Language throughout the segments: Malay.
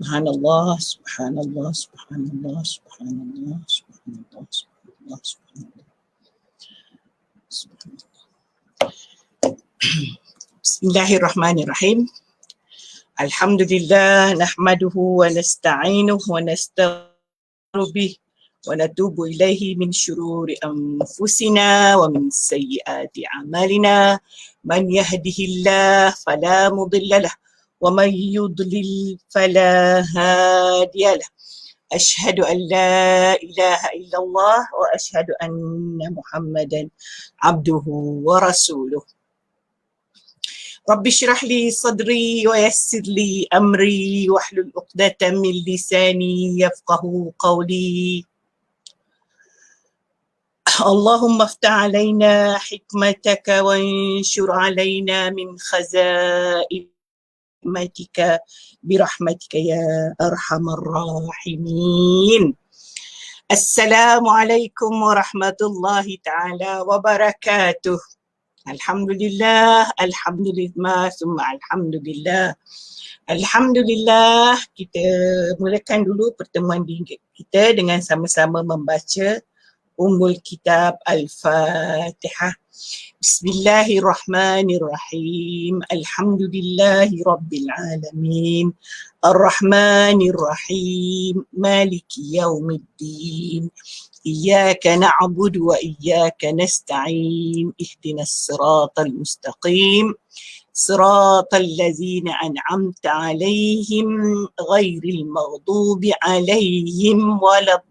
Subhanallah, subhanallah, subhanallah, subhanallah, subhanallah, subhanallah, subhanallah. Subhanallah. Bismillahirrahmanirrahim. Alhamdulillah nahmaduhu wa nasta'inuhu wa nastaghfiruh bih wa natubu ilaihi min syururi anfusina wa min sayyiati a'malina. Man yahdihillah fala mudilla lah wa man yudlil fala hadiyalah. Ashhadu an la ilaha illallah wa ashhadu anna Muhammadan abduhu wa rasuluh. Rabbi syrah li sadri wa yassir li amri wahlul 'uqdatam min lisani yafqahu qawli. Allahumma aftah alaina hikmataka wa anshur alaina min khazain rahmatika birahmatika ya arhamar rahimin. Assalamualaikum warahmatullahi ta'ala wabarakatuh. Alhamdulillah, alhamdulillah, summa alhamdulillah. Alhamdulillah, kita mulakan dulu pertemuan kita dengan sama-sama membaca Ummul Kitab Al-Fatihah. Bismillahirrahmanirrahim. Alhamdulillahi Rabbil Alamin. Ar-Rahmanirrahim. Maliki yaumiddin. Iyyaka na'budu wa iyyaka nasta'in. Ihdinas siratal mustaqim. Siratal ladzina an'amta 'alaihim ghairil maghdubi 'alaihim waladdallin.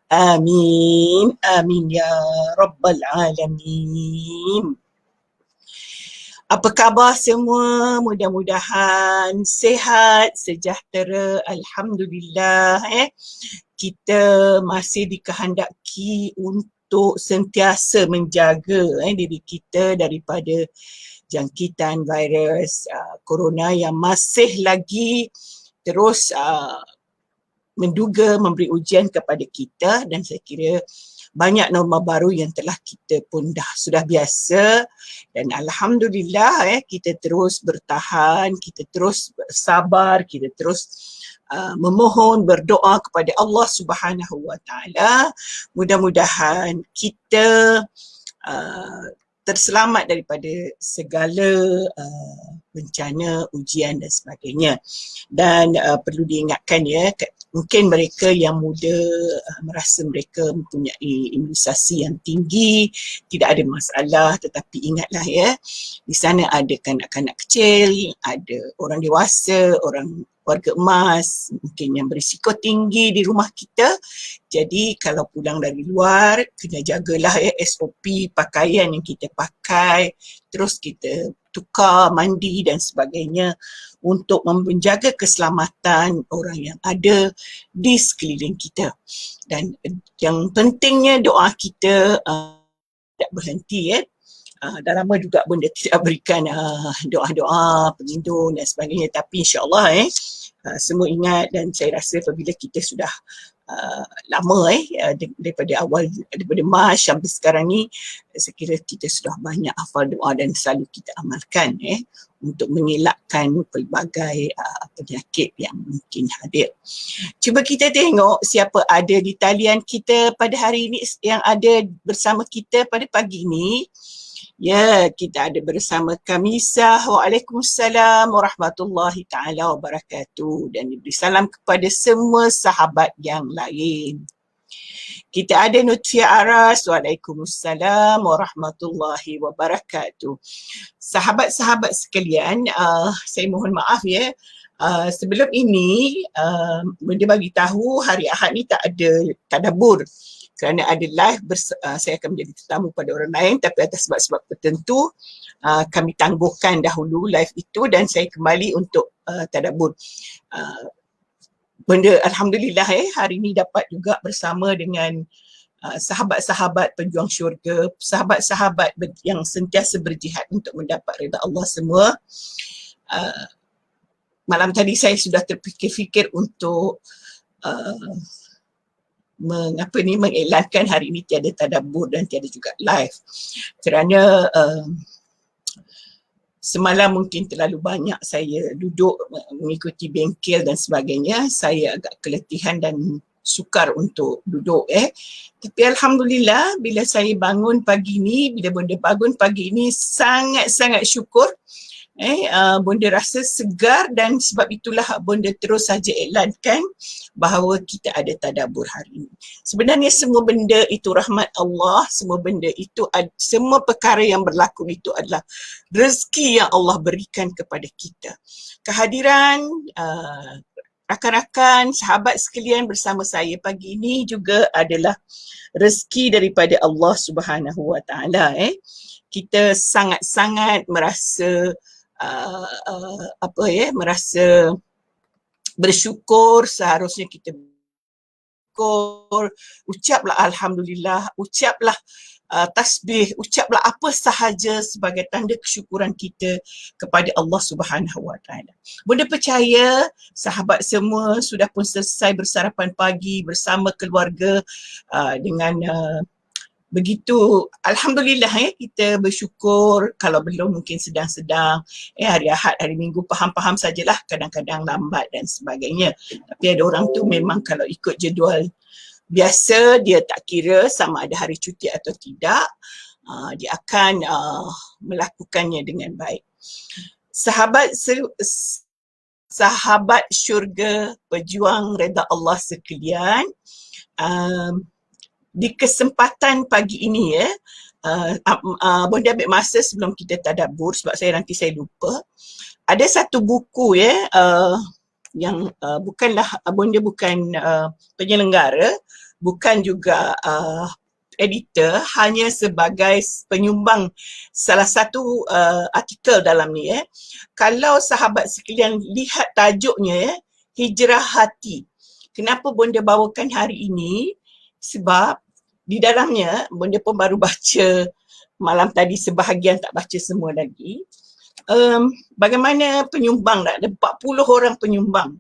Amin. Amin ya Rabbal Alamin. Apa khabar semua? Mudah-mudahan sihat, sejahtera. Alhamdulillah. Kita masih dikehendaki untuk sentiasa menjaga diri kita daripada jangkitan virus corona yang masih lagi terus menduga memberi ujian kepada kita, dan saya kira banyak norma baru yang telah kita pun sudah biasa, dan alhamdulillah kita terus bertahan, kita terus bersabar, kita terus memohon, berdoa kepada Allah Subhanahu Wa Taala. Mudah-mudahan kita terselamat daripada segala bencana, ujian dan sebagainya. Dan perlu diingatkan mungkin mereka yang muda merasa mereka mempunyai imunisasi yang tinggi, tidak ada masalah, tetapi ingatlah di sana ada kanak-kanak kecil, ada orang dewasa, orang keluarga emas, mungkin yang berisiko tinggi di rumah kita. Jadi kalau pulang dari luar, kena jagalah SOP pakaian yang kita pakai, terus kita tukar, mandi dan sebagainya untuk menjaga keselamatan orang yang ada di sekeliling kita. Dan yang pentingnya doa kita tidak berhenti. Dah lama juga benda tidak berikan doa-doa pelindung dan sebagainya, tapi insyaAllah semua ingat, dan saya rasa apabila kita sudah lama daripada awal, daripada Mac sampai sekarang ni, saya kira kita sudah banyak hafal doa dan selalu kita amalkan untuk mengelakkan pelbagai penyakit yang mungkin hadir. Cuba kita tengok siapa ada di talian kita pada hari ini, yang ada bersama kita pada pagi ini. Ya, kita ada bersama Kamisah. Waalaikumsalam warahmatullahi ta'ala wabarakatuh. Dan diberi salam kepada semua sahabat yang lain. Kita ada Nutfia Aras. Waalaikumsalam warahmatullahi wabarakatuh. Sahabat-sahabat sekalian, saya mohon maaf sebelum ini benda bagi tahu hari Ahad ni tak ada tadabbur. Kerana ada live, saya akan menjadi tetamu pada orang lain, tapi atas sebab-sebab tertentu kami tangguhkan dahulu live itu dan saya kembali untuk tadabbur. Benda alhamdulillah hari ini dapat juga bersama dengan sahabat-sahabat penjuang syurga, sahabat-sahabat yang sentiasa berjihad untuk mendapat redha Allah semua. Malam tadi saya sudah terfikir-fikir untuk mengiklankan hari ini tiada tadabbur dan tiada juga live, kerana semalam mungkin terlalu banyak saya duduk mengikuti bengkel dan sebagainya, saya agak keletihan dan sukar untuk duduk Tapi alhamdulillah bila saya bangun pagi ni, bila bonda bangun pagi ni, sangat-sangat syukur bonda rasa segar, dan sebab itulah bonda terus saja iklankan bahawa kita ada tadabbur hari ini. Sebenarnya semua benda itu rahmat Allah, semua benda itu, semua perkara yang berlaku itu adalah rezeki yang Allah berikan kepada kita. Kehadiran rakan-rakan, sahabat sekalian bersama saya pagi ini juga adalah rezeki daripada Allah Subhanahu Wa Taala. Kita sangat-sangat merasa merasa bersyukur. Seharusnya kita bersyukur, ucaplah alhamdulillah, ucaplah tasbih, ucaplah apa sahaja sebagai tanda kesyukuran kita kepada Allah Subhanahu Wa Taala. Bonda percaya sahabat semua sudah pun selesai bersarapan pagi bersama keluarga dengan begitu. Alhamdulillah kita bersyukur. Kalau belum mungkin sedang-sedang hari Ahad, hari Minggu faham-faham sajalah, kadang-kadang lambat dan sebagainya. Tapi ada orang tu memang kalau ikut jadual biasa, dia tak kira sama ada hari cuti atau tidak, dia akan melakukannya dengan baik. Sahabat syurga, pejuang redha Allah sekalian, di kesempatan pagi ini bonda ambil masa sebelum kita tadabbur sebab nanti saya lupa. Ada satu buku yang bukanlah, bonda bukan penyelenggara, bukan juga editor, hanya sebagai penyumbang salah satu artikel dalam ni. Kalau sahabat sekalian lihat tajuknya, Hijrah Hati. Kenapa bonda bawakan hari ini? Sebab di dalamnya, bonda pun baru baca malam tadi sebahagian, tak baca semua lagi. Bagaimana penyumbang, ada 40 orang penyumbang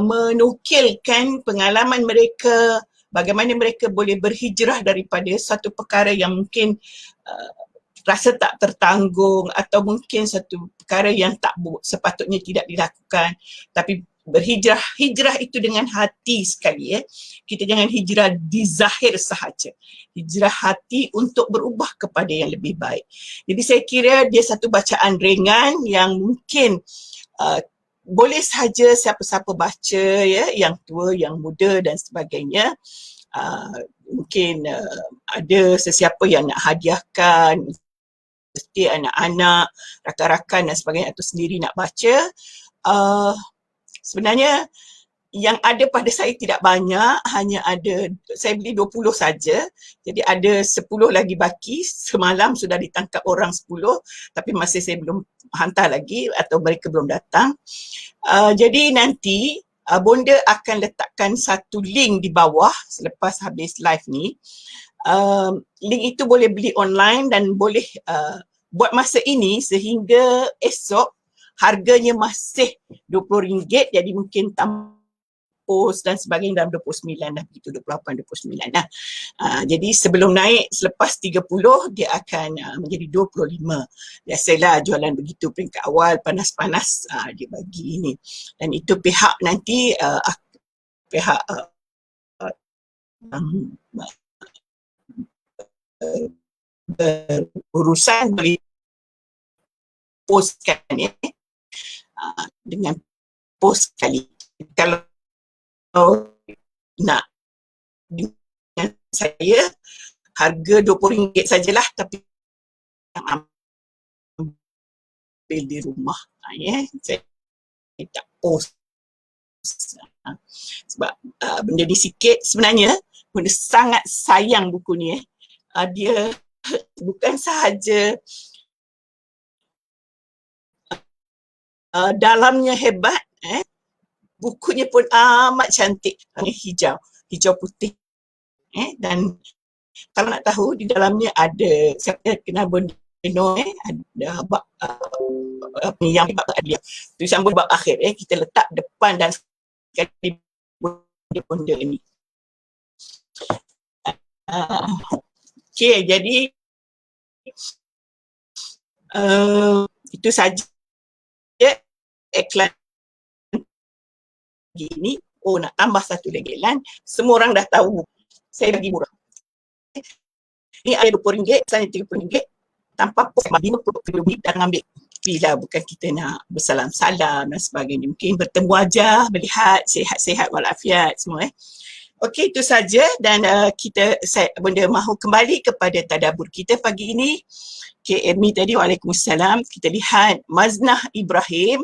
menukilkan pengalaman mereka, bagaimana mereka boleh berhijrah daripada satu perkara yang mungkin rasa tak tertanggung, atau mungkin satu perkara yang tak sepatutnya tidak dilakukan, tapi berhijrah. Hijrah itu dengan hati sekali. Kita jangan hijrah di zahir sahaja. Hijrah hati untuk berubah kepada yang lebih baik. Jadi saya kira dia satu bacaan ringan yang mungkin boleh saja siapa-siapa baca, yang tua, yang muda dan sebagainya. Mungkin ada sesiapa yang nak hadiahkan, mesti anak-anak, rakan-rakan dan sebagainya, atau sendiri nak baca. Sebenarnya yang ada pada saya tidak banyak, hanya ada, saya beli 20 saja. Jadi ada 10 lagi baki. Semalam sudah ditangkap orang 10, tapi masih saya belum hantar lagi atau mereka belum datang. Jadi nanti bonda akan letakkan satu link di bawah selepas habis live ni. Link itu boleh beli online dan boleh buat masa ini sehingga esok harganya masih RM20, jadi mungkin post dan sebagainya dalam 29 dah, begitu 28, 29 dah. Jadi sebelum naik, selepas 30 dia akan menjadi 25. Biasalah jualan begitu, peringkat awal panas-panas dia bagi ini. Dan itu pihak nanti pihak berurusan boleh postkan dengan post kali. Kalau nak dengan saya, harga RM20 sajalah, tapi ambil di rumah. Saya tak post. Sebab benda ni sikit. Sebenarnya benda sangat sayang buku ni. Dia bukan sahaja dalamnya hebat, bukunya pun amat cantik, hijau putih. Dan kalau nak tahu, di dalamnya ada, siapa kenal bonda ada bab yang bab adliah, tulisan bab akhir, kita letak depan dan sekali bonda ni. Okay, jadi Itu saja iklan gini. Oh, nak tambah satu lagi iklan. Semua orang dah tahu saya bagi murah. Ni ada RM20, misalnya RM30. Tanpa pos RM50 dan ambil. Bila bukan kita nak bersalam-salam dan sebagainya. Mungkin bertemu wajah, melihat sihat-sihat walafiat semua. Okey, itu saja dan saya mahu kembali kepada tadabbur kita pagi ini. Okay, Amy tadi, waalaikumsalam. Kita lihat Maznah Ibrahim.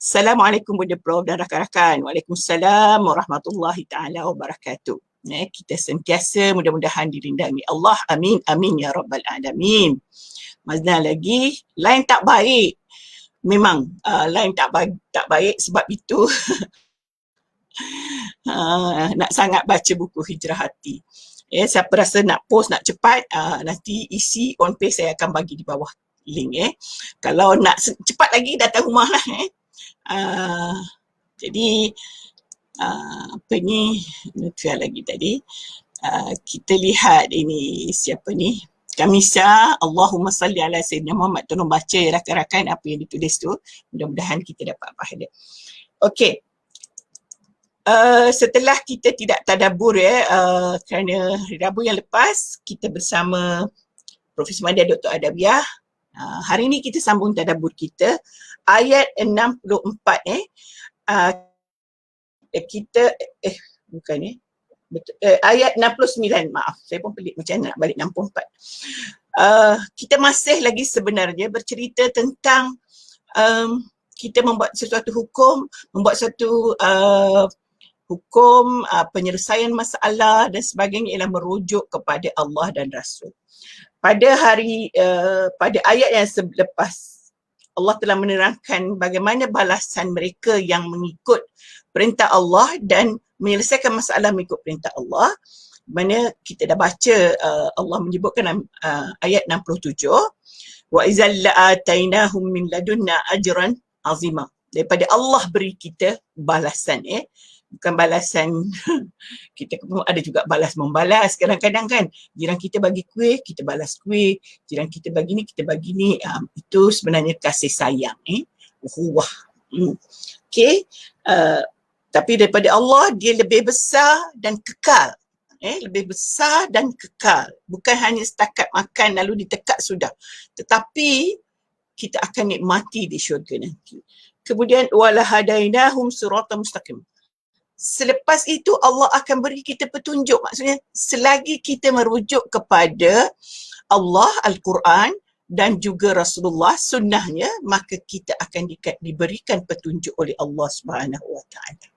Assalamualaikum Bunda Prof dan rakan-rakan. Waalaikumsalam warahmatullahi taala wabarakatuh. Kita sentiasa mudah-mudahan dilindungi Allah. Amin, amin ya rabbal alamin. Maznah lagi, line tak baik. Memang line tak baik sebab itu nak sangat baca buku Hijrah Hati. Siapa rasa nak post, nak cepat, nanti isi on page saya akan bagi di bawah link. Kalau nak cepat lagi, datang rumah lah. Jadi, apa ni, nutfia lagi tadi. Kita lihat ini, siapa ni? Kamisa, Allahumma salli ala Sayyidina Muhammad. Tolong baca rakan-rakan apa yang ditulis tu. Mudah-mudahan kita dapat pahala. Okey. Setelah kita tidak tadabbur kerana Rabu yang lepas kita bersama Profesor Madia Dr. Adawiyah. Hari ini kita sambung tadabbur kita ayat 64 kita bukan betul, ayat 69, maaf saya pun pelik macam nak balik 64. Kita masih lagi sebenarnya bercerita tentang kita membuat sesuatu hukum, membuat suatu hukum, penyelesaian masalah dan sebagainya ialah merujuk kepada Allah dan Rasul. Pada pada ayat yang selepas, Allah telah menerangkan bagaimana balasan mereka yang mengikut perintah Allah dan menyelesaikan masalah mengikut perintah Allah. Mana kita dah baca, Allah menyebutkan ayat 67, wa idzal la'atainahum min ladunna ajran azima. Daripada Allah beri kita balasan, bukan balasan kita ada juga balas membalas kadang-kadang kan. Jiran kita bagi kuih, kita balas kuih. Jiran kita bagi ni, kita bagi ni. Itu sebenarnya kasih sayang. Ukhuwah. Okay. Tapi daripada Allah, dia lebih besar dan kekal. Lebih besar dan kekal. Bukan hanya setakat makan lalu ditekak sudah. Tetapi kita akan nikmati di syurga nanti. Kemudian walahadainahum siratan mustaqim. Selepas itu Allah akan beri kita petunjuk. Maksudnya selagi kita merujuk kepada Allah, Al-Quran dan juga Rasulullah, sunnahnya, maka kita akan diberikan petunjuk oleh Allah Subhanahu Wa Taala.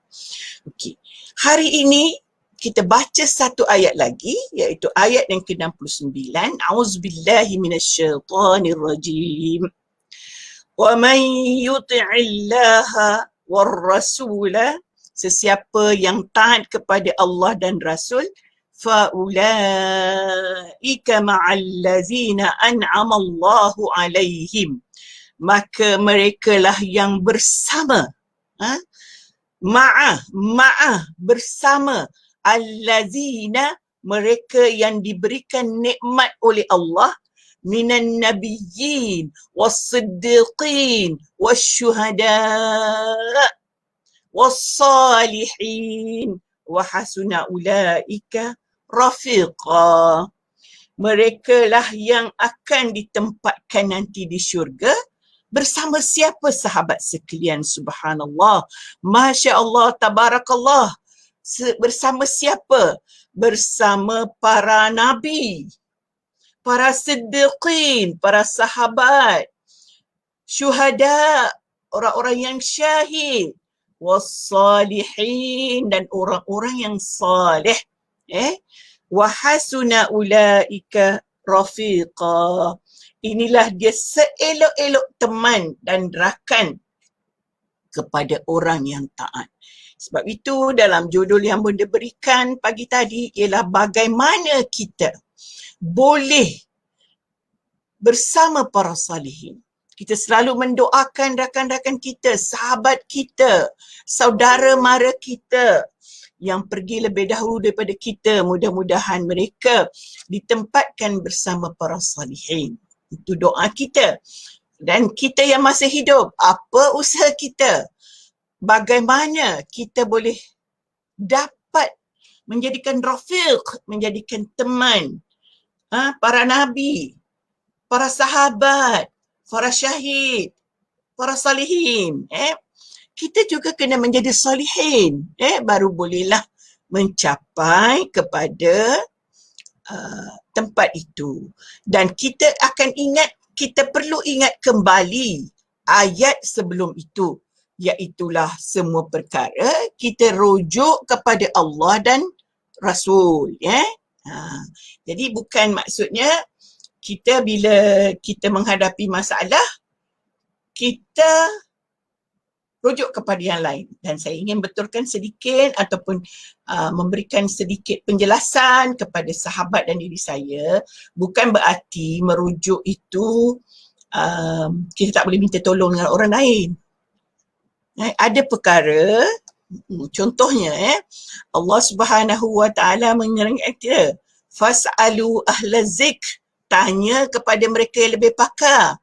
Okey. Hari ini kita baca satu ayat lagi, iaitu ayat yang ke-69. A'udzubillahi minasyaitanirrajim. Wa man yuti'illaha war-rasula, sesiapa yang taat kepada Allah dan Rasul, faulaika ma'allazina an'ama Allahu alaihim, maka merekalah yang bersama, bersama, allazina, mereka yang diberikan nikmat oleh Allah, minan nabiyyin was-siddiqin wasyuhada' wassalihin wa hasuna ulaika rafiqa. Mereka lah yang akan ditempatkan nanti di syurga bersama siapa sahabat sekalian? Subhanallah, Masya Allah, Tabarakallah. Bersama siapa? Bersama para nabi, para siddiqin, para sahabat, syuhada, orang-orang yang syahid, wassalihin, dan orang-orang yang salih. Wa hasuna ulaika rafiqa. Inilah dia seelok-elok teman dan rakan kepada orang yang taat. Sebab itu dalam judul yang Bunda berikan pagi tadi ialah bagaimana kita boleh bersama para salihin. Kita selalu mendoakan rakan-rakan kita, sahabat kita, saudara mara kita yang pergi lebih dahulu daripada kita. Mudah-mudahan mereka ditempatkan bersama para salihin. Itu doa kita. Dan kita yang masih hidup, apa usaha kita? Bagaimana kita boleh dapat menjadikan rafiq, menjadikan teman para nabi, para sahabat, para syahid, para salihin. Kita juga kena menjadi salihin. Baru bolehlah mencapai kepada tempat itu. Dan kita akan ingat, kita perlu ingat kembali ayat sebelum itu. Iaitulah semua perkara kita rujuk kepada Allah dan Rasul. Jadi bukan maksudnya kita bila kita menghadapi masalah, kita rujuk kepada yang lain. Dan saya ingin betulkan sedikit ataupun memberikan sedikit penjelasan kepada sahabat dan diri saya. Bukan berarti merujuk itu kita tak boleh minta tolong dengan orang lain. Ada perkara, contohnya Allah Subhanahu Wa Taala mengingatkan kita, fas'alu ahla zikr, tanya kepada mereka yang lebih pakar.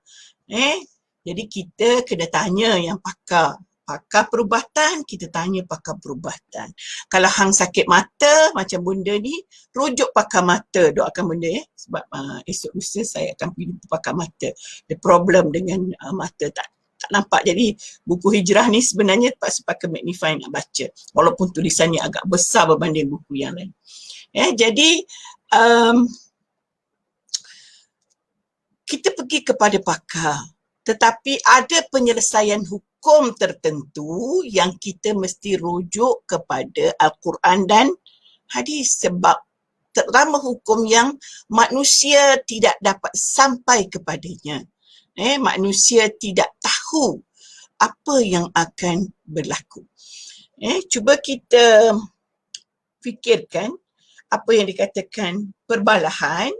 Jadi kita kena tanya yang pakar. Pakar perubatan, kita tanya pakar perubatan. Kalau hang sakit mata macam bunda ni, rujuk pakar mata, doakan bunda sebab esok lusa saya akan pergi pakar mata. The problem dengan mata tak nampak. Jadi buku hijrah ni sebenarnya terpaksa pakai magnifying nak baca, walaupun tulisannya agak besar berbanding buku yang lain. Jadi kita pergi kepada pakar, tetapi ada penyelesaian hukum tertentu yang kita mesti rujuk kepada Al-Quran dan hadis, sebab terutama hukum yang manusia tidak dapat sampai kepadanya. Manusia tidak tahu apa yang akan berlaku. Cuba kita fikirkan apa yang dikatakan perbalahan.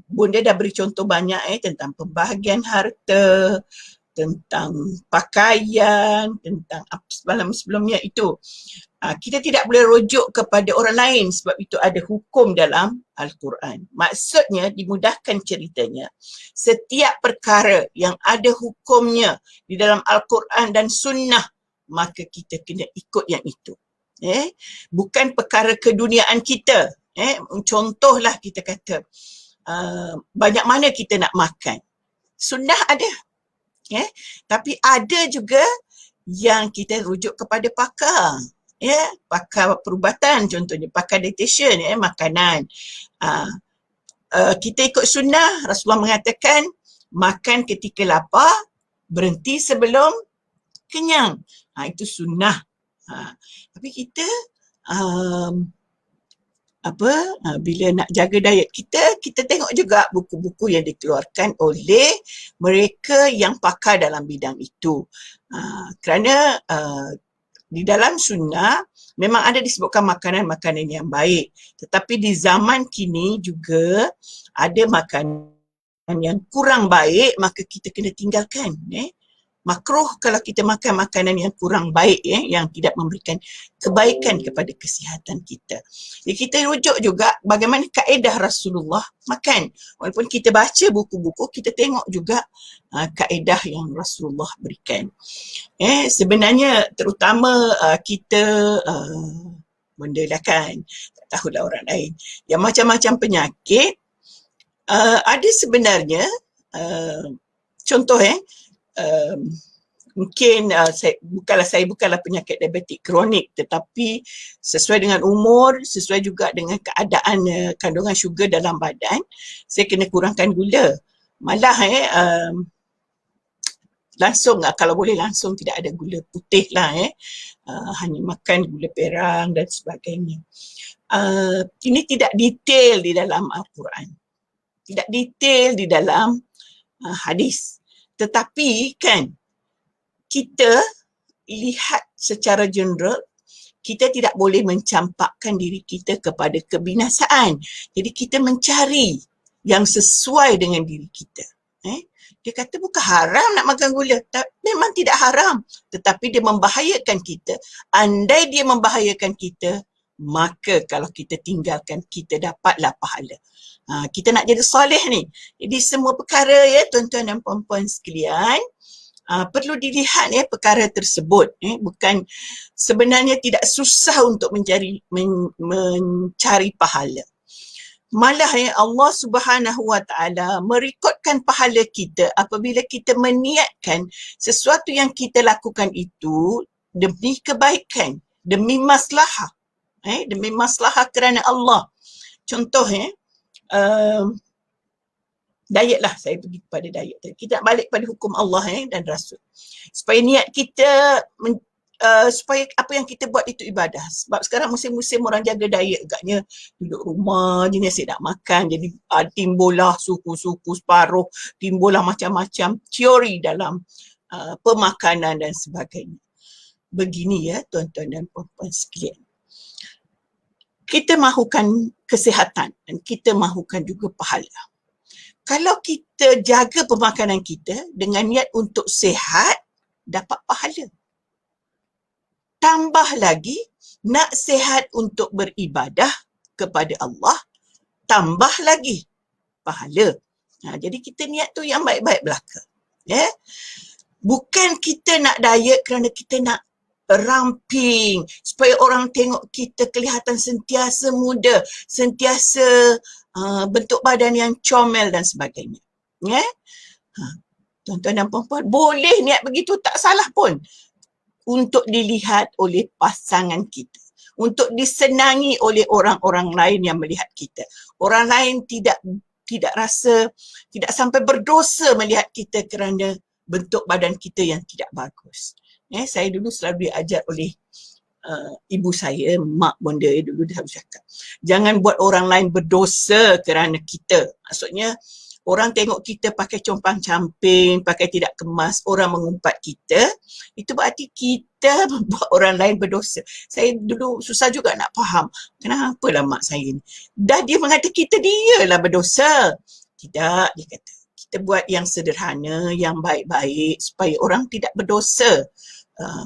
Bunda dah beri contoh banyak tentang pembahagian harta, tentang pakaian, tentang apa sebelumnya itu. Kita tidak boleh rujuk kepada orang lain sebab itu ada hukum dalam Al-Quran. Maksudnya, dimudahkan ceritanya, setiap perkara yang ada hukumnya di dalam Al-Quran dan Sunnah, maka kita kena ikut yang itu. Bukan perkara keduniaan kita. Contohlah kita kata, banyak mana kita nak makan. Sunnah ada. Tapi ada juga yang kita rujuk kepada pakar. Pakar perubatan contohnya, pakar dietitian, makanan. Kita ikut sunnah, Rasulullah mengatakan makan ketika lapar, berhenti sebelum kenyang. Itu sunnah. Tapi kita bila nak jaga diet kita tengok juga buku-buku yang dikeluarkan oleh mereka yang pakar dalam bidang itu. Kerana di dalam sunnah memang ada disebutkan makanan-makanan yang baik, tetapi di zaman kini juga ada makanan yang kurang baik, maka kita kena tinggalkan. Makruh kalau kita makan makanan yang kurang baik, yang tidak memberikan kebaikan kepada kesihatan kita. Jadi kita rujuk juga bagaimana kaedah Rasulullah makan. Walaupun kita baca buku-buku, kita tengok juga kaedah yang Rasulullah berikan. Sebenarnya terutama kita benda lah kan, tak tahulah orang lain, yang macam-macam penyakit, ada sebenarnya contoh mungkin saya bukanlah penyakit diabetik kronik, tetapi sesuai dengan umur, sesuai juga dengan keadaan kandungan syugar dalam badan, saya kena kurangkan gula. Malah langsung, kalau boleh langsung tidak ada gula putih lah, hanya makan gula perang dan sebagainya. Ini tidak detail di dalam Al-Quran, tidak detail di dalam hadis. Tetapi kan kita lihat secara general, kita tidak boleh mencampakkan diri kita kepada kebinasaan. Jadi kita mencari yang sesuai dengan diri kita. Dia kata bukan haram nak makan gula. Memang tidak haram, tetapi dia membahayakan kita. Andai dia membahayakan kita, maka kalau kita tinggalkan, kita dapatlah pahala. Kita nak jadi soleh ni. Jadi semua perkara ya tuan-tuan dan puan-puan sekalian, perlu dilihat ya perkara tersebut. Bukan, sebenarnya tidak susah untuk mencari pahala. Malah ya Allah Subhanahu Wa Taala merekodkan pahala kita apabila kita meniatkan sesuatu yang kita lakukan itu demi kebaikan, demi maslahah, demi maslahah kerana Allah. Contoh diet lah, saya pergi kepada diet. Kita nak balik pada hukum Allah dan Rasul. Supaya niat kita supaya apa yang kita buat itu ibadah. Sebab sekarang musim-musim orang jaga diet agaknya duduk rumah je ni asyik nak makan. Jadi timbullah suku-suku separuh, timbullah macam-macam teori dalam pemakanan dan sebagainya. Begini ya tuan-tuan dan puan-puan sekalian. Kita mahukan kesihatan dan kita mahukan juga pahala. Kalau kita jaga pemakanan kita dengan niat untuk sihat, dapat pahala. Tambah lagi, nak sihat untuk beribadah kepada Allah, tambah lagi pahala. Jadi kita niat tu yang baik-baik belaka. Bukan kita nak diet kerana kita nak ramping, supaya orang tengok kita kelihatan sentiasa muda, sentiasa bentuk badan yang comel dan sebagainya. Tuan-tuan dan puan-puan, boleh niat begitu, tak salah pun. Untuk dilihat oleh pasangan kita, untuk disenangi oleh orang-orang lain yang melihat kita. Orang lain tidak rasa, tidak sampai berdosa melihat kita kerana bentuk badan kita yang tidak bagus. Saya dulu selalu diajar oleh ibu saya, mak bonda dulu dia selalu cakap, jangan buat orang lain berdosa kerana kita. Maksudnya orang tengok kita pakai compang-camping, pakai tidak kemas, orang mengumpat kita, itu berarti kita membuat orang lain berdosa. Saya dulu susah juga nak faham, kenapalah mak saya ni. Dah dia mengata kita dialah berdosa. Tidak, dia kata, kita buat yang sederhana, yang baik-baik, supaya orang tidak berdosa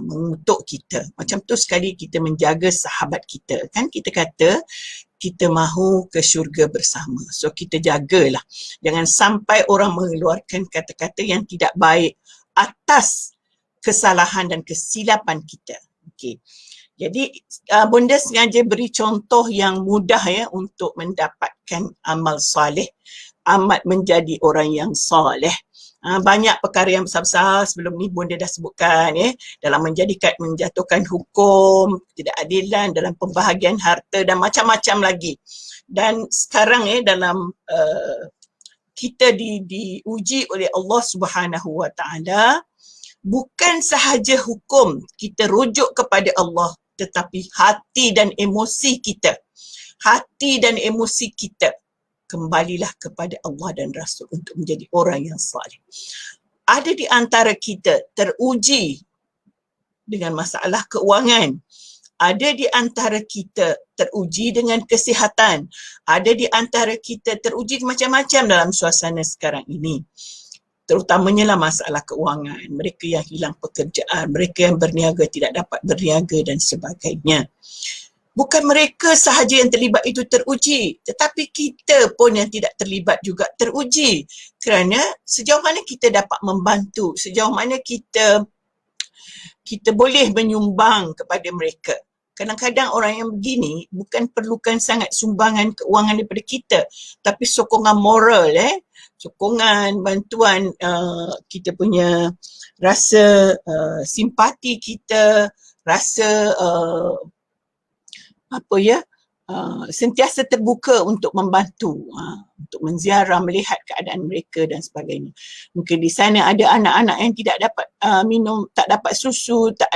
mengutuk kita. Macam tu sekali kita menjaga sahabat kita. Kan kita kata, kita mahu ke syurga bersama. So kita jagalah. Jangan sampai orang mengeluarkan kata-kata yang tidak baik atas kesalahan dan kesilapan kita. Okey. Jadi bonda sengaja beri contoh yang mudah ya untuk mendapatkan amal soleh, amat menjadi orang yang soleh. Banyak perkara yang besar-besar sebelum ni bonda dah sebutkan dalam menjatuhkan hukum ketidakadilan, dalam pembahagian harta dan macam-macam lagi. Dan sekarang dalam kita diuji oleh Allah Subhanahu Wa Taala, bukan sahaja hukum kita rujuk kepada Allah, tetapi hati dan emosi kita. Hati dan emosi kita. Kembalilah kepada Allah dan Rasul untuk menjadi orang yang saleh. Ada di antara kita teruji dengan masalah keuangan. Ada di antara kita teruji dengan kesihatan. Ada di antara kita teruji macam-macam dalam suasana sekarang ini. Terutamanya lah masalah keuangan. Mereka yang hilang pekerjaan, mereka yang berniaga tidak dapat berniaga dan sebagainya. Bukan mereka sahaja yang terlibat itu teruji, tetapi kita pun yang tidak terlibat juga teruji. Kerana sejauh mana kita dapat membantu, sejauh mana kita boleh menyumbang kepada mereka. Kadang-kadang orang yang begini bukan perlukan sangat sumbangan keuangan daripada kita, tapi sokongan moral, sokongan, bantuan, kita punya rasa simpati kita, rasa sentiasa terbuka untuk membantu, untuk menziarah, melihat keadaan mereka dan sebagainya. Mungkin di sana ada anak-anak yang tidak dapat minum, tak dapat susu, tak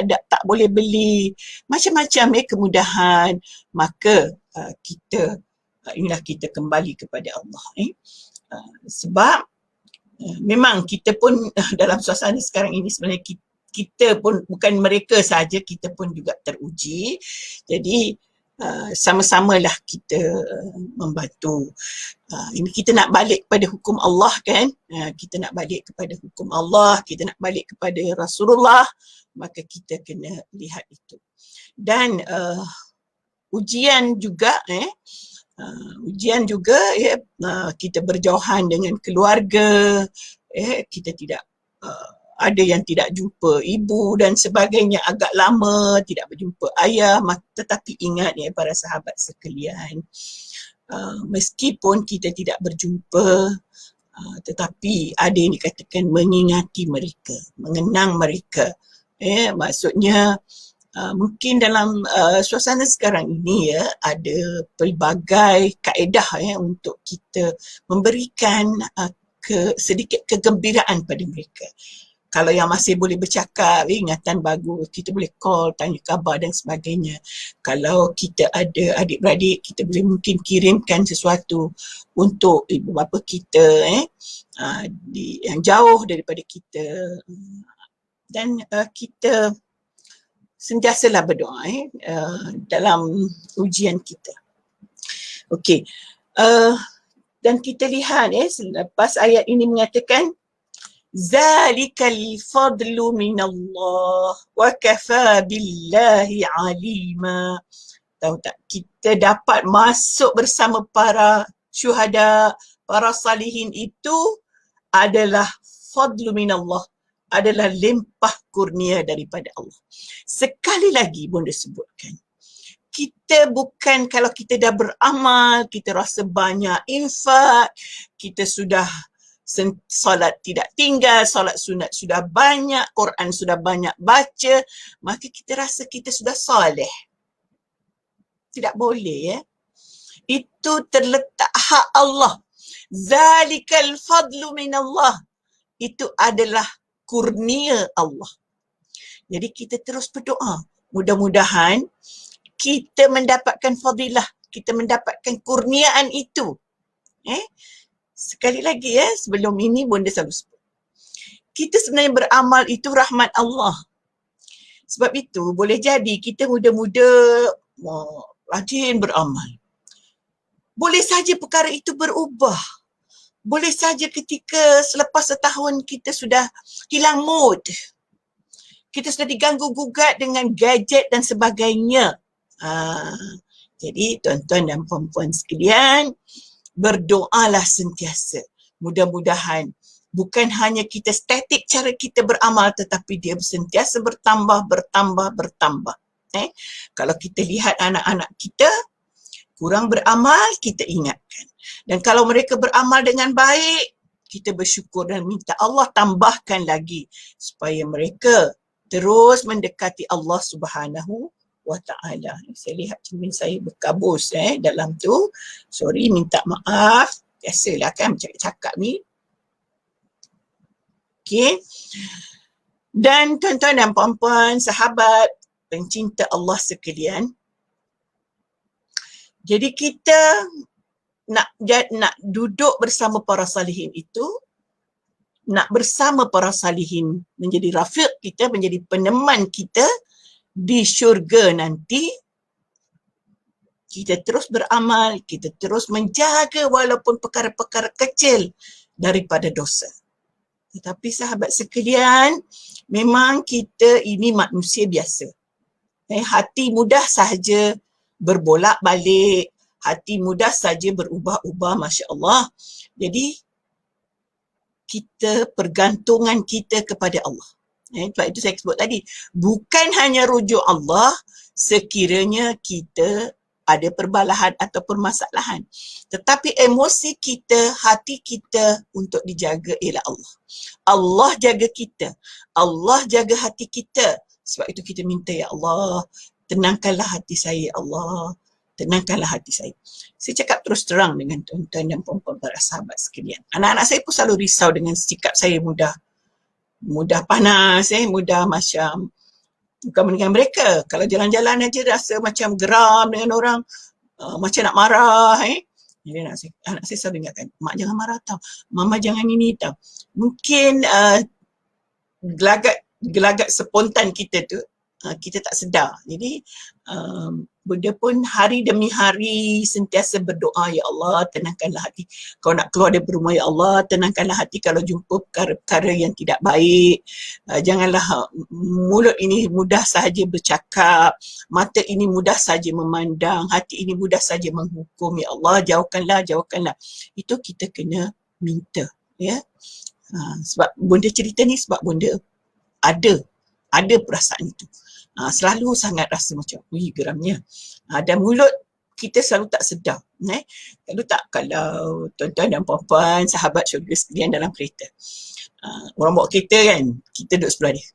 boleh beli, macam-macam kemudahan. Maka inilah kita kembali kepada Allah. Sebab memang kita pun dalam suasana sekarang ini sebenarnya kita pun, bukan mereka sahaja, kita pun juga teruji. Jadi sama-samalah kita membantu. Ini kita nak balik kepada hukum Allah kan. Kita nak balik kepada hukum Allah, kita nak balik kepada Rasulullah, maka kita kena lihat itu. Dan ujian juga ujian juga kita berjauhan dengan keluarga, kita tidak ada yang tidak jumpa ibu dan sebagainya, agak lama tidak berjumpa ayah, tetapi ingat ya para sahabat sekalian, meskipun kita tidak berjumpa, tetapi ada yang dikatakan mengingati mereka, mengenang mereka. Maksudnya mungkin dalam suasana sekarang ini ya, ada pelbagai kaedah untuk kita memberikan sedikit kegembiraan pada mereka. Kalau yang masih boleh bercakap, ingatan bagus, kita boleh call, tanya khabar dan sebagainya. Kalau kita ada adik-beradik, kita boleh mungkin kirimkan sesuatu untuk ibu bapa kita yang jauh daripada kita. Dan kita sentiasalah berdoa dalam ujian kita. Okey. Dan kita lihat selepas ayat ini mengatakan zalikal fadlu minallah wa kafa billahi alima. Tahu tak, kita dapat masuk bersama para syuhada, para salihin itu adalah fadlu minallah, adalah limpah kurnia daripada Allah. Sekali lagi Bunda sebutkan, kita bukan kalau kita dah beramal, kita rasa banyak infak, kita sudah solat tidak tinggal, solat sunat sudah banyak, Quran sudah banyak baca, maka kita rasa kita sudah soleh. Tidak boleh Itu terletak hak Allah. Zalikal fadlu minallah. Itu adalah kurnia Allah. Jadi kita terus berdoa. Mudah-mudahan kita mendapatkan fadilah, kita mendapatkan kurniaan itu. Sekali lagi sebelum ini Bunda selalu sebut, kita sebenarnya beramal itu rahmat Allah. Sebab itu boleh jadi kita muda-muda rajin beramal. Boleh saja perkara itu berubah. Boleh saja ketika selepas setahun kita sudah hilang mood. Kita sudah diganggu gugat dengan gadget dan sebagainya. Jadi tuan-tuan dan puan-puan sekalian, berdoalah sentiasa. Mudah-mudahan bukan hanya kita statik cara kita beramal, tetapi dia sentiasa bertambah. Kalau kita lihat anak-anak kita kurang beramal, kita ingatkan. Dan kalau mereka beramal dengan baik, kita bersyukur dan minta Allah tambahkan lagi supaya mereka terus mendekati Allah Subhanahu wa ta'ala. Saya lihat cermin saya berkabus dalam tu. Sorry, minta maaf. Biasalah kan bercakap-cakap ni. Okey. Dan tuan-tuan dan puan-puan, sahabat pencinta Allah sekalian, jadi kita nak duduk bersama para salihin itu, nak bersama para salihin, menjadi rafiq kita, menjadi peneman kita di syurga nanti, kita terus beramal, kita terus menjaga walaupun perkara-perkara kecil daripada dosa. Tetapi sahabat sekalian, memang kita ini manusia biasa. Hati mudah sahaja berbolak-balik, hati mudah saja berubah-ubah, Masya Allah. Jadi, pergantungan kita kepada Allah. Sebab itu saya sebut tadi, bukan hanya rujuk Allah sekiranya kita ada perbalahan atau permasalahan. Tetapi emosi kita, hati kita untuk dijaga ialah Allah. Allah jaga kita. Allah jaga hati kita. Sebab itu kita minta, ya Allah, tenangkanlah hati saya, ya Allah. Tenangkanlah hati saya. Saya cakap terus terang dengan tuan-tuan dan puan-puan para sahabat sekalian. Anak-anak saya pun selalu risau dengan sikap saya mudah panas, mudah macam, bukan dengan mereka. Kalau jalan-jalan aja rasa macam geram dengan orang, macam nak marah. Jadi anak saya selalu ingatkan, mak jangan marah tau, mama jangan ini tau. Mungkin gelagat spontan kita tu, kita tak sedar. Jadi Bunda pun hari demi hari sentiasa berdoa, ya Allah tenangkanlah hati. Kau nak keluar dari rumah, ya Allah tenangkanlah hati kalau jumpa perkara-perkara yang tidak baik. Janganlah mulut ini mudah sahaja bercakap, mata ini mudah saja memandang, hati ini mudah saja menghukum. Ya Allah jauhkanlah, jauhkanlah. Itu kita kena minta, ya. Sebab bunda cerita ni sebab bunda ada perasaan itu. Selalu sangat rasa macam, wih geramnya. Dan mulut kita selalu tak sedar. Kalau tuan-tuan dan puan-puan, sahabat syurga sekalian dalam kereta. Orang bawa kereta kan, kita duduk sebelah dia.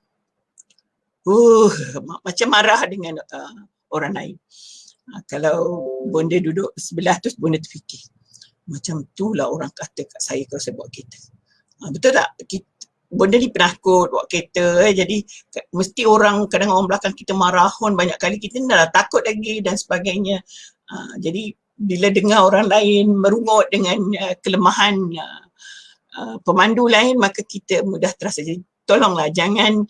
Macam marah dengan orang lain. Kalau bunda duduk sebelah tu, bunda terfikir. Macam itulah orang kata kat saya kalau saya bawa kereta. Betul tak? Benda ni penakut bawa kereta, jadi mesti kadang orang belakang kita marahon banyak kali, kita dah takut lagi dan sebagainya. Jadi bila dengar orang lain merungut dengan kelemahan pemandu lain, maka kita mudah terasa. Jadi tolonglah jangan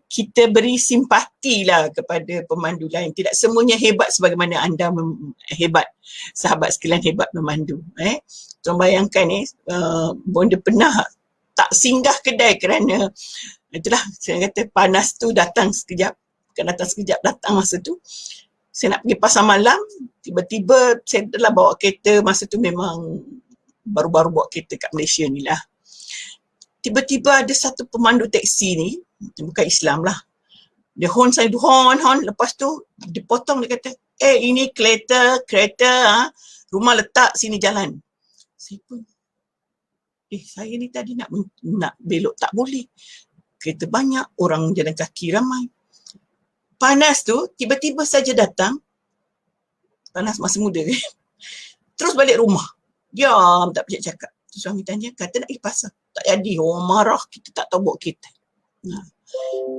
kita beri simpati lah kepada pemandu lain. Tidak semuanya hebat sebagaimana anda hebat, sahabat sekalian hebat memandu. Tuan bayangkan bonda pernah tak singgah kedai kerana itulah saya kata panas tu datang sekejap, datang masa tu. Saya nak pergi pasar malam, tiba-tiba saya telah bawa kereta, masa tu memang baru-baru bawa kereta kat Malaysia ni lah. Tiba-tiba ada satu pemandu teksi ni, bukan Islam lah. Dia horn saya, horn. Lepas tu dia potong, dia kata, ini kereta, rumah letak sini jalan. Saya pun, saya ni tadi nak belok tak boleh. Kereta banyak, orang jalan kaki ramai. Panas tu tiba-tiba saja datang. Panas masa muda kan. Terus balik rumah. Diam, tak percaya cakap. Suami tanya, kata nak pergi pasar. Tak jadi, orang marah, kita tak tahu bawa kereta.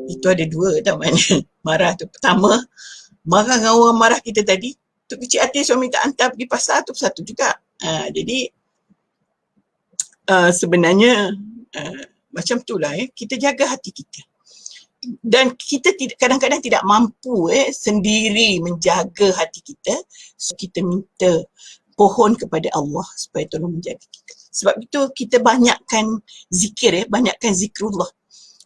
Itu ada dua tau mana. Marah tu pertama, marah dengan orang marah kita tadi. Tu kecil hati suami tak hantar pergi pasar tu satu juga. Jadi sebenarnya macam itulah kita jaga hati kita. Dan kita kadang-kadang tidak mampu sendiri menjaga hati kita. So kita minta pohon kepada Allah supaya tolong menjaga kita. Sebab itu kita banyakkan zikir, banyakkan zikrullah.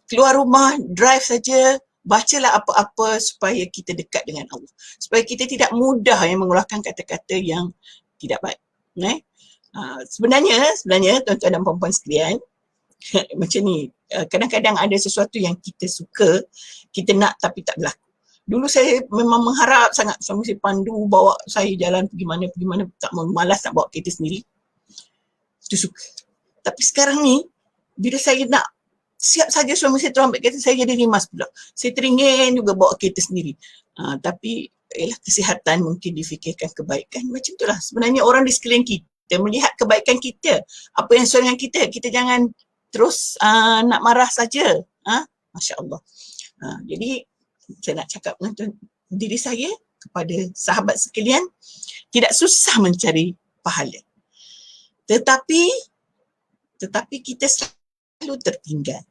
Keluar rumah, drive saja, bacalah apa-apa supaya kita dekat dengan Allah. Supaya kita tidak mudah mengeluarkan kata-kata yang tidak baik. Sebenarnya tuan-tuan dan puan-puan sekalian, macam ni, kadang-kadang ada sesuatu yang kita suka, kita nak tapi tak berlaku. Dulu saya memang mengharap sangat suami saya pandu, bawa saya jalan pergi mana, tak malas nak bawa kereta sendiri. Itu suka. Tapi sekarang ni, bila saya nak, siap saja suami saya terus ambil kereta, saya jadi rimas pula. Saya teringin juga bawa kereta sendiri. Tapi, kesihatan mungkin difikirkan kebaikan. Macam itulah. Sebenarnya orang di sekeliling kita melihat kebaikan kita, apa yang sesuai dengan kita. Kita jangan terus nak marah saja. Masya Allah. Jadi saya nak cakap dengan diri saya kepada sahabat sekalian, tidak susah mencari pahala. Tetapi kita selalu tertinggal.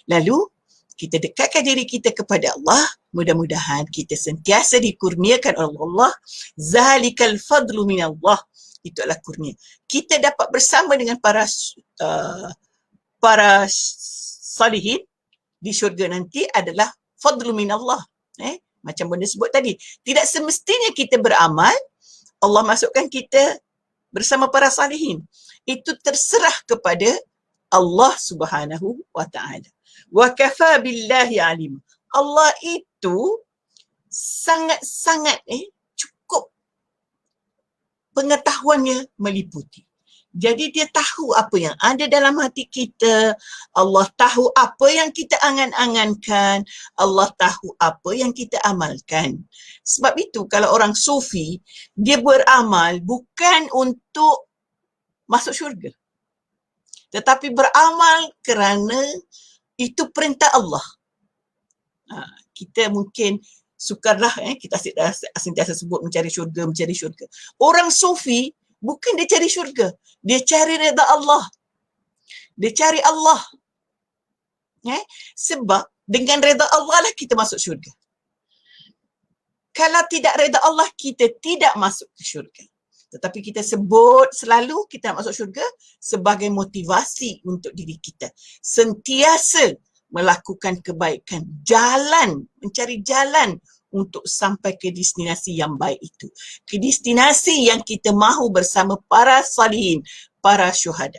Lalu kita dekatkan diri kita kepada Allah, mudah-mudahan kita sentiasa dikurniakan oleh Allah. Zalikal fadlu minallah. Itu adalah kurnia. Kita dapat bersama dengan para salihin di syurga nanti adalah fadlu minallah. Macam benda sebut tadi. Tidak semestinya kita beramal, Allah masukkan kita bersama para salihin. Itu terserah kepada Allah Subhanahu wa ta'ala. Wa kafa billahi alim. Allah itu sangat-sangat cukup pengetahuannya meliputi. Jadi dia tahu apa yang ada dalam hati kita. Allah tahu apa yang kita angan-angankan. Allah tahu apa yang kita amalkan. Sebab itu kalau orang sufi, dia beramal bukan untuk masuk syurga, tetapi beramal kerana itu perintah Allah. Kita mungkin sukarlah kita sentiasa sebut mencari syurga. Orang sufi bukan dia cari syurga, dia cari redha Allah. Dia cari Allah. Sebab dengan redha Allah lah kita masuk syurga. Kalau tidak reda Allah, kita tidak masuk ke syurga. Tetapi kita sebut selalu kita nak masuk syurga sebagai motivasi untuk diri kita. Sentiasa melakukan kebaikan. Mencari jalan untuk sampai ke destinasi yang baik itu. Ke destinasi yang kita mahu bersama para salihin, para syuhada.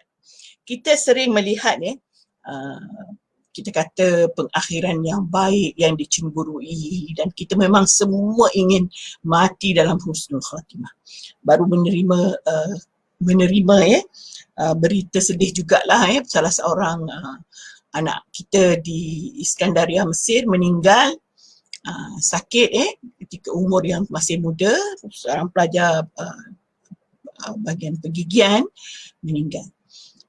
Kita sering melihat kita kata pengakhiran yang baik, yang dicemburui, dan kita memang semua ingin mati dalam husnul khatimah. Baru menerima berita sedih jugalah salah seorang anak kita di Iskandaria, Mesir meninggal sakit ketika umur yang masih muda, seorang pelajar bahagian pergigian meninggal.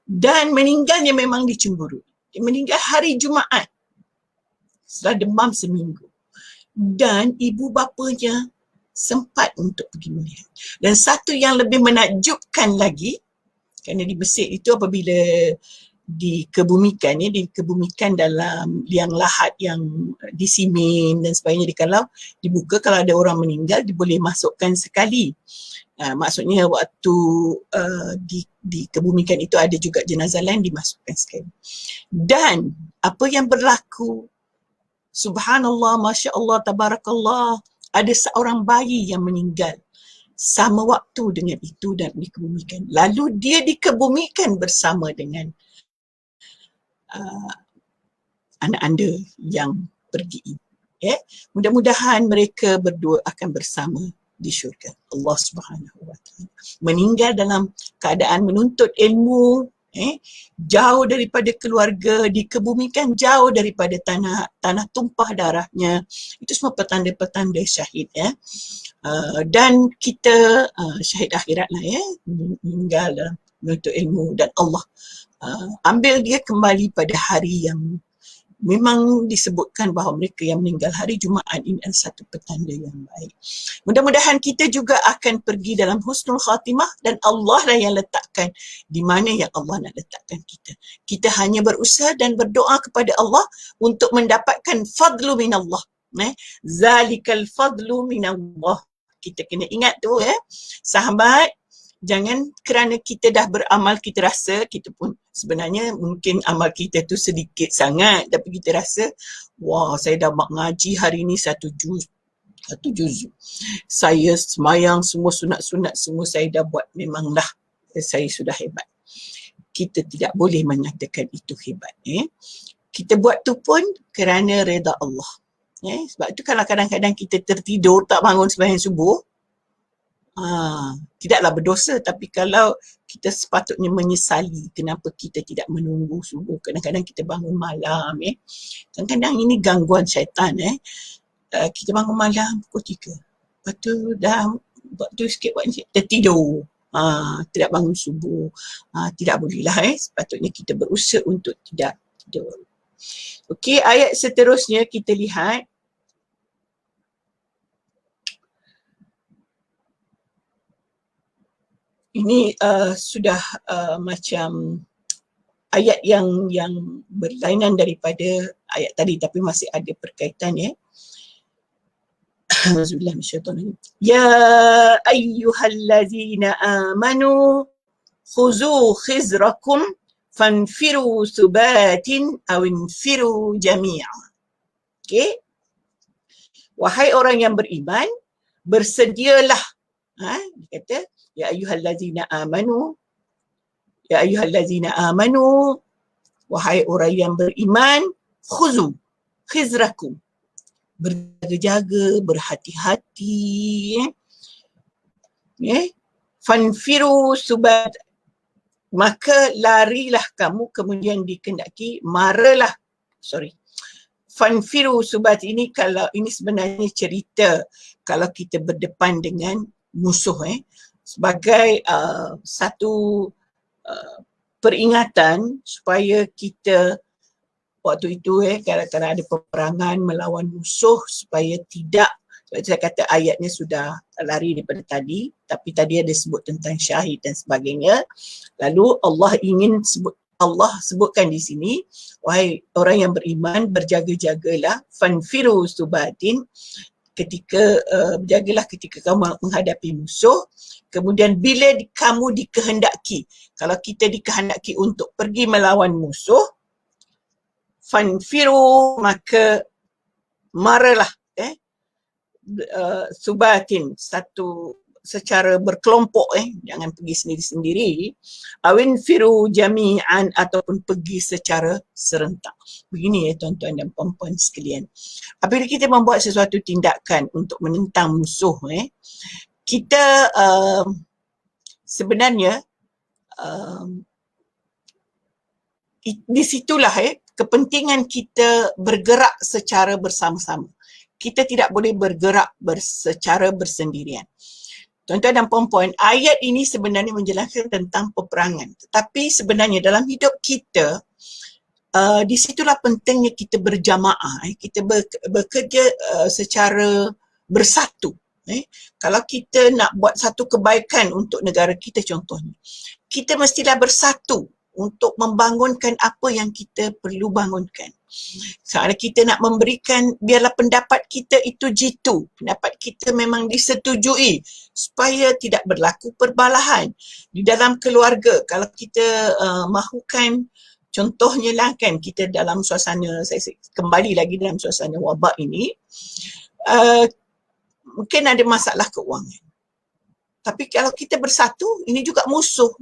Dan meninggalnya memang dicemburui. Dia meninggal hari Jumaat setelah demam seminggu. Dan ibu bapanya sempat untuk pergi melihat. Dan satu yang lebih menakjubkan lagi, kerana di Mesir itu apabila dikebumikan dalam liang lahat yang disimin dan sebagainya, kalau dibuka, kalau ada orang meninggal, dia boleh masukkan sekali. Maksudnya waktu dikebumikan itu ada juga jenazah lain dimasukkan sekali. Dan apa yang berlaku, subhanallah, masya Allah, tabarakallah, ada seorang bayi yang meninggal sama waktu dengan itu dan dikebumikan. Lalu dia dikebumikan bersama dengan anak anda yang pergi. Mudah-mudahan mereka berdua akan bersama di syurga Allah Subhanahu wa taala. Meninggal dalam keadaan menuntut ilmu, jauh daripada keluarga, dikebumikan jauh daripada tanah tumpah darahnya. Itu semua petanda-petanda syahid dan kita syahid akhirat lah meninggal dalam menuntut ilmu, dan Allah ambil dia kembali pada hari yang memang disebutkan bahawa mereka yang meninggal hari Jumaat ini adalah satu petanda yang baik. Mudah-mudahan kita juga akan pergi dalam husnul khatimah, dan Allah lah yang letakkan di mana yang Allah nak letakkan kita. Kita hanya berusaha dan berdoa kepada Allah untuk mendapatkan fadlu minallah. Zalikal fadlu minallah. Kita kena ingat tu sahabat. Jangan kerana kita dah beramal, kita rasa kita pun sebenarnya mungkin amal kita tu sedikit sangat, tapi kita rasa, wah, saya dah mengaji hari ni satu juz. Saya semayang semua sunat-sunat semua saya dah buat, memanglah saya sudah hebat. Kita tidak boleh mengatakan itu hebat. Kita buat tu pun kerana reda Allah. Sebab tu kalau kadang-kadang kita tertidur tak bangun sembahyang subuh, tidaklah berdosa, tapi kalau kita sepatutnya menyesali kenapa kita tidak menunggu subuh. Kadang-kadang kita bangun malam. Kadang-kadang ini gangguan syaitan. Kita bangun malam pukul 3. Lepas tu dah buat tu sikit, buat ni, tertidur. Tidak bangun subuh. Tidak bolehlah. Sepatutnya kita berusaha untuk tidak tidur. Okey, ayat seterusnya kita lihat. Ini sudah macam ayat yang berlainan daripada ayat tadi, tapi masih ada perkaitan. Ya ayyuhallazina amanu khuzu khizrakum fanfiru subatin aw infiru jami'a. Okey. Wahai orang yang beriman, bersedialah. Dia kata, ya ayyuhallazina amanu, ya ayyuhallazina amanu, wahai orang yang beriman, khuzu khizrakum, berjaga-jaga, berhati-hati. Fanfiru subat, maka larilah kamu, kemudian dikendaki maralah. Fanfiru subat ini, kalau ini sebenarnya cerita kalau kita berdepan dengan musuh, sebagai satu peringatan supaya kita waktu itu kalau ada peperangan melawan musuh, supaya tidak, sebab saya kata ayatnya sudah lari daripada tadi, tapi tadi ada sebut tentang syahid dan sebagainya. Lalu Allah sebutkan di sini, wahai orang yang beriman, berjaga-jagalah, fanfiru subatin, berjagalah ketika kamu menghadapi musuh. Kemudian bila kamu dikehendaki, kalau kita dikehendaki untuk pergi melawan musuh, fanfiru, maka maralah, subatin, secara berkelompok, jangan pergi sendiri-sendiri, awin firu jami'an, ataupun pergi secara serentak. Begini tuan-tuan dan puan-puan sekalian. Apabila kita membuat sesuatu tindakan untuk menentang musuh, kita sebenarnya di situlah kepentingan kita bergerak secara bersama-sama. Kita tidak boleh bergerak secara bersendirian. Tuan-tuan dan puan-puan, ayat ini sebenarnya menjelaskan tentang peperangan. Tetapi sebenarnya dalam hidup kita, di situlah pentingnya kita berjamaah, kita bekerja secara bersatu. Kalau kita nak buat satu kebaikan untuk negara kita contohnya, kita mestilah bersatu untuk membangunkan apa yang kita perlu bangunkan. Soalnya kita nak memberikan, biarlah pendapat kita itu jitu, pendapat kita memang disetujui supaya tidak berlaku perbalahan di dalam keluarga. Kalau kita mahukan, contohnya lah kan, kita dalam suasana, saya kembali lagi dalam suasana wabak ini, mungkin ada masalah keuangan. Tapi kalau kita bersatu, ini juga musuh.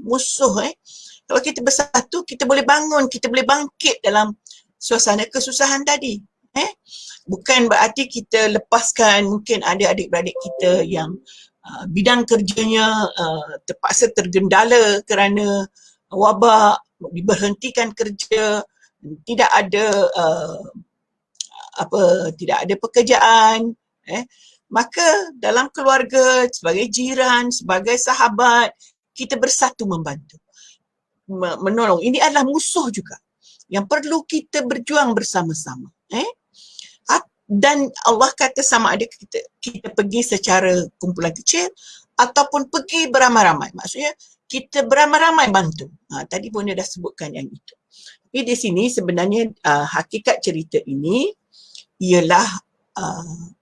Kalau kita bersatu, kita boleh bangun, kita boleh bangkit dalam suasana kesusahan tadi. Bukan berarti kita lepaskan, mungkin ada adik-beradik kita yang bidang kerjanya terpaksa tergendala kerana wabak, diberhentikan kerja, tidak ada tidak ada pekerjaan. Maka dalam keluarga, sebagai jiran, sebagai sahabat, kita bersatu membantu, menolong. Ini adalah musuh juga yang perlu kita berjuang bersama-sama. Dan Allah kata sama ada kita pergi secara kumpulan kecil ataupun pergi beramai-ramai. Maksudnya kita beramai-ramai bantu. Tadi pun dia dah sebutkan yang itu. Tapi di sini sebenarnya hakikat cerita ini ialah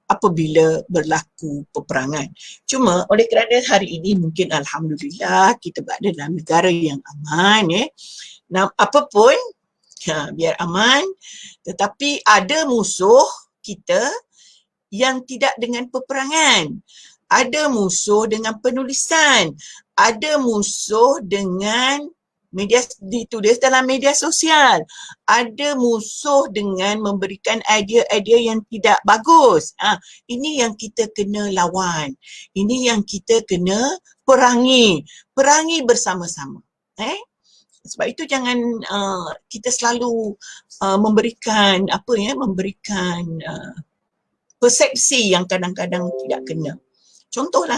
apabila berlaku peperangan. Cuma oleh kerana hari ini mungkin alhamdulillah kita berada dalam negara yang aman, apapun biar aman, tetapi ada musuh kita yang tidak dengan peperangan. Ada musuh dengan penulisan, ada musuh dengan ditulis dalam media sosial, ada musuh dengan memberikan idea-idea yang tidak bagus. Ini yang kita kena lawan, ini yang kita kena perangi bersama-sama. Sebab itu jangan kita selalu memberikan persepsi yang kadang-kadang tidak kena. Contohlah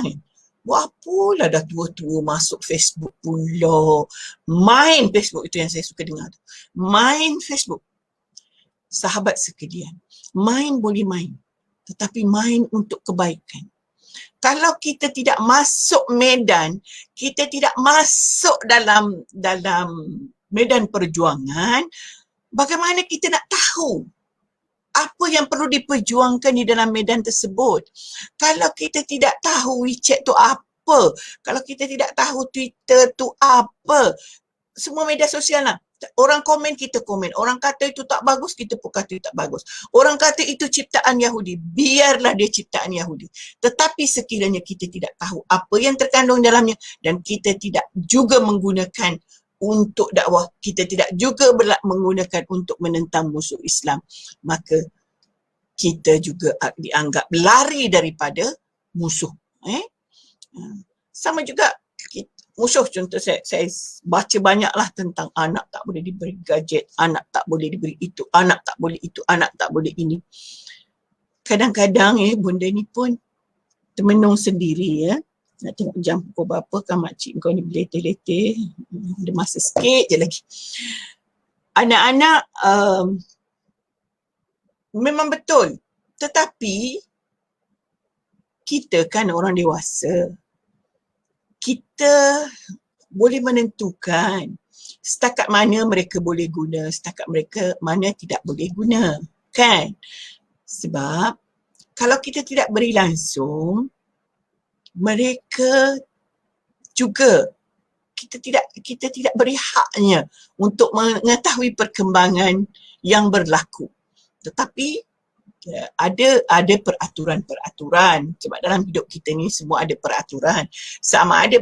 buat apalah dah tua-tua masuk Facebook pula. Main Facebook, itu yang saya suka dengar. Main Facebook. Sahabat sekalian, main boleh main, tetapi main untuk kebaikan. Kalau kita tidak masuk medan, kita tidak masuk dalam medan perjuangan, bagaimana kita nak tahu apa yang perlu diperjuangkan di dalam medan tersebut? Kalau kita tidak tahu WeChat tu apa, kalau kita tidak tahu Twitter tu apa, semua media sosial lah. Orang komen, kita komen. Orang kata itu tak bagus, kita pun kata itu tak bagus. Orang kata itu ciptaan Yahudi, biarlah dia ciptaan Yahudi. Tetapi sekiranya kita tidak tahu apa yang terkandung dalamnya dan kita tidak juga menggunakan untuk dakwah, kita tidak juga menggunakan untuk menentang musuh Islam, maka kita juga dianggap lari daripada musuh. Sama juga musuh, contoh saya baca banyaklah tentang anak tak boleh diberi gadget, anak tak boleh diberi itu, anak tak boleh itu, anak tak boleh ini. Kadang-kadang benda ni pun termenung sendiri. Nak tengok jam pukul berapa kan makcik kau ni berletih-letih. Ada masa sikit je lagi. Anak-anak memang betul. Tetapi kita kan orang dewasa. Kita boleh menentukan setakat mana mereka boleh guna, setakat mereka mana tidak boleh guna. Kan? Sebab Kalau kita tidak beri langsung, mereka juga kita tidak beri haknya untuk mengetahui perkembangan yang berlaku. Tetapi ada peraturan-peraturan, sebab dalam hidup kita ni semua ada peraturan. Sama ada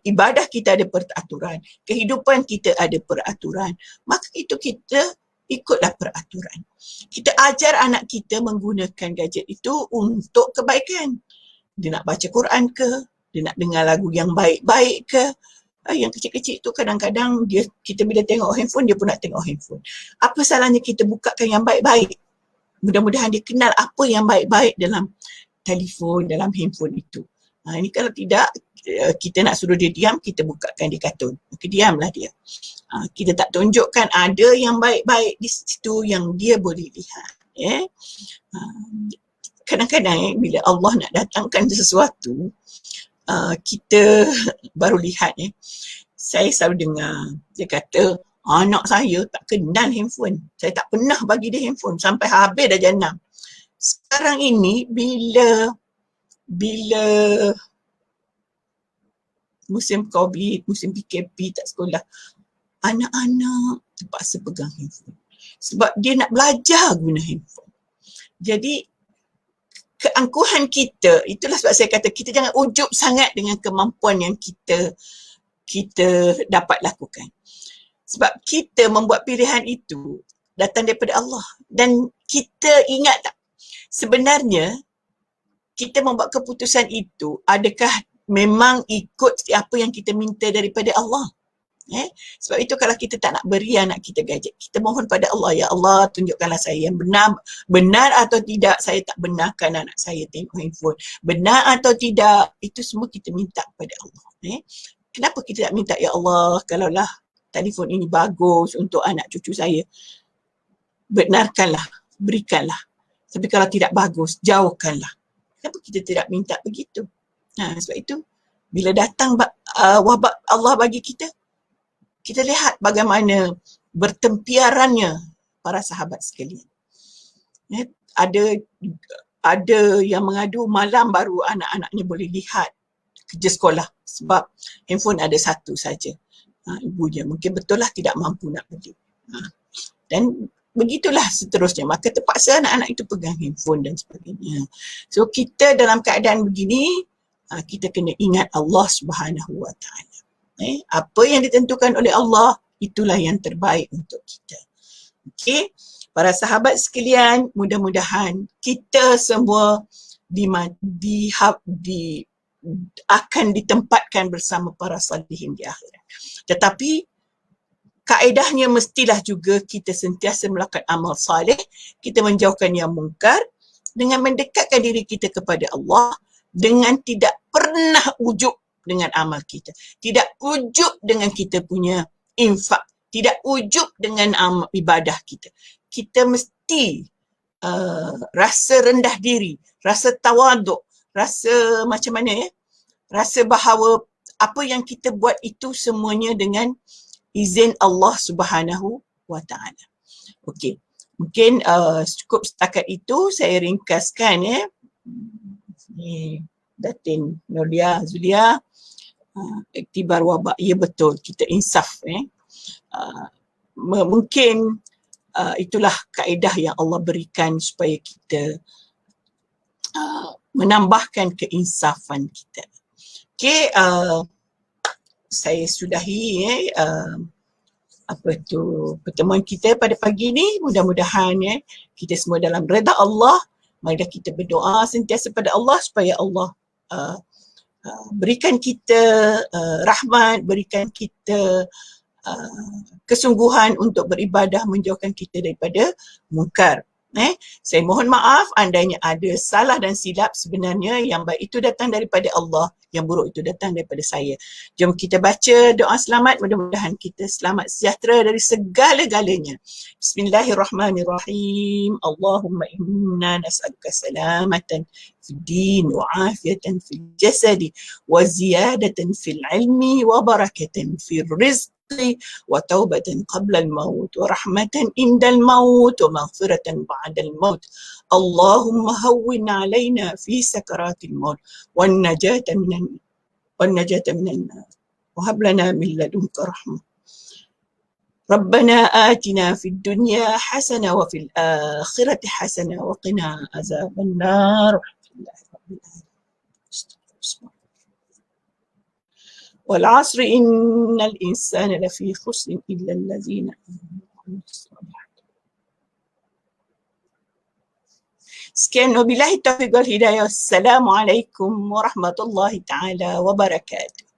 ibadah kita ada peraturan, kehidupan kita ada peraturan, maka itu kita ikutlah peraturan. Kita ajar anak kita menggunakan gadget itu untuk kebaikan. Dia nak baca Quran ke, dia nak dengar lagu yang baik-baik ke. Yang kecil-kecil tu kadang-kadang kita bila tengok handphone, dia pun nak tengok handphone. Apa salahnya kita bukakan yang baik-baik? Mudah-mudahan dia kenal apa yang baik-baik dalam telefon, dalam handphone itu. Ini kalau tidak, kita nak suruh dia diam, kita bukakan dia kartun. Maka diamlah dia. Kita tak tunjukkan ada yang baik-baik di situ yang dia boleh lihat. Kadang-kadang bila Allah nak datangkan sesuatu, kita baru lihat. Saya selalu dengar, dia kata, anak saya tak kenal handphone. Saya tak pernah bagi dia handphone sampai habis darjah 6. Sekarang ini bila musim COVID, musim PKP, tak sekolah, anak-anak terpaksa pegang handphone. Sebab dia nak belajar guna handphone. Jadi, keangkuhan kita, itulah sebab saya kata kita jangan ujub sangat dengan kemampuan yang kita dapat lakukan. Sebab kita membuat pilihan itu datang daripada Allah. Dan kita ingat tak, sebenarnya kita membuat keputusan itu adakah memang ikut apa yang kita minta daripada Allah? Sebab itu kalau kita tak nak beri anak kita gadget, kita mohon pada Allah, ya Allah tunjukkanlah saya yang benar atau tidak saya tak benarkan anak saya tengok handphone. Benar atau tidak, itu semua kita minta kepada Allah. Kenapa kita tak minta, ya Allah kalaulah telefon ini bagus untuk anak cucu saya, benarkanlah, berikanlah. Tapi kalau tidak bagus, jauhkanlah. Kenapa kita tidak minta begitu? Sebab itu, bila datang wabak Allah bagi kita, kita lihat bagaimana bertempiarannya para sahabat sekalian. Ada yang mengadu malam baru anak-anaknya boleh lihat kerja sekolah sebab handphone ada satu saja. Ibunya mungkin betul lah tidak mampu nak beli. Dan begitulah seterusnya. Maka terpaksa anak-anak itu pegang handphone dan sebagainya. So kita dalam keadaan begini, kita kena ingat Allah Subhanahu Wa Taala. Apa yang ditentukan oleh Allah, itulah yang terbaik untuk kita. Okey, para sahabat sekalian, mudah-mudahan kita semua akan ditempatkan bersama para salihin di akhirat. Tetapi kaedahnya mestilah juga kita sentiasa melakukan amal saleh, kita menjauhkan yang mungkar dengan mendekatkan diri kita kepada Allah, dengan tidak pernah ujub dengan amal kita, tidak ujub dengan kita punya infak, tidak ujub dengan ibadah kita. Kita mesti rasa rendah diri, rasa tawaduk, rasa macam mana rasa bahawa apa yang kita buat itu semuanya dengan izin Allah Subhanahu Wa Taala. Okey, mungkin cukup setakat itu saya ringkaskan Datin Nolia Zulia, iktibar wabak. Ya betul, kita insaf. Mungkin itulah kaedah yang Allah berikan supaya kita menambahkan keinsafan kita. Okey, saya sudahi pertemuan kita pada pagi ini. Mudah-mudahan kita semua dalam redha Allah. Marilah kita berdoa sentiasa pada Allah supaya Allah berikan kita rahmat, berikan kita kesungguhan untuk beribadah, menjauhkan kita daripada mungkar. Saya mohon maaf andainya ada salah dan silap. Sebenarnya yang baik itu datang daripada Allah, yang buruk itu datang daripada saya. Jom kita baca doa selamat, mudah-mudahan kita selamat sejahtera dari segala-galanya. Bismillahirrahmanirrahim. Allahumma inna nas'aluka salamatan fid din wa afiatan fil jasadi wa ziyadatan fil ilmi wa barakatan fil rizq وتوبة قبل الموت ورحمة عند الموت ومغفرة بعد الموت. اللهم هون علينا في سكرات الموت والنجاة من النار وهب لنا من لدنك رحمة. ربنا آتنا في الدنيا حسنة وفي الآخرة حسنة وقنا عذاب النار. والعصر إن الإنسان لفي خسر إلا الذين آمنوا وعملوا الصالحات. Sekian wabillahi taufiq wal hidayah. Assalamualaikum warahmatullahi taala wabarakatuh.